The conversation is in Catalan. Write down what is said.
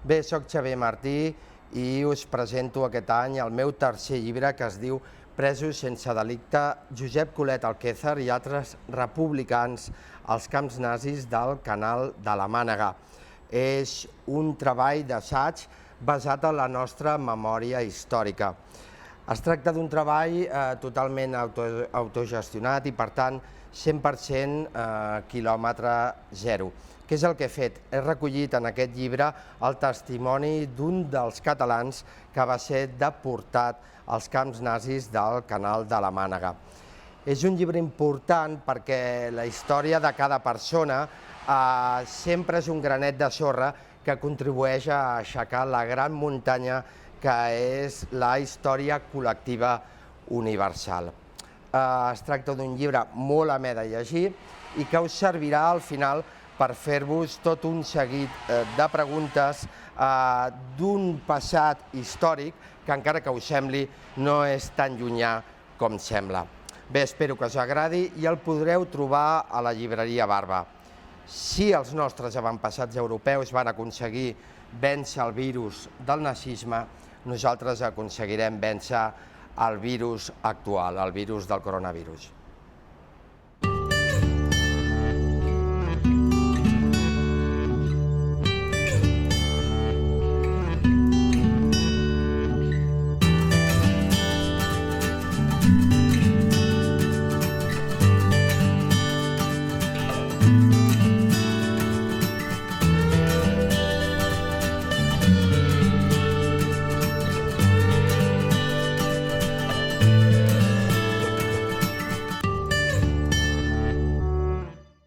Bé, soc Xavier Martí i us presento aquest any el meu tercer llibre que es diu Presos sense delicte, Josep Colet Alquézar i altres republicans als camps nazis del Canal de la Mànega. És un treball d'assaig basat en la nostra memòria històrica. Es tracta d'un treball totalment autogestionat i, per tant, 100% quilòmetre zero. Què és el que he fet? He recollit en aquest llibre el testimoni d'un dels catalans que va ser deportat als camps nazis del Canal de la Mànega. És un llibre important perquè la història de cada persona sempre és un granet de sorra que contribueix a aixecar la gran muntanya que és la història col·lectiva universal. Es tracta d'un llibre molt amè de llegir i que us servirà al final per fer-vos tot un seguit de preguntes d'un passat històric que, encara que us sembli, no és tan llunyà com sembla. Bé, espero que us agradi i el podreu trobar a la llibreria Barba. Si els nostres avantpassats europeus van aconseguir vèncer el virus del nazisme, nosaltres aconseguirem vèncer el virus actual, el virus del coronavirus.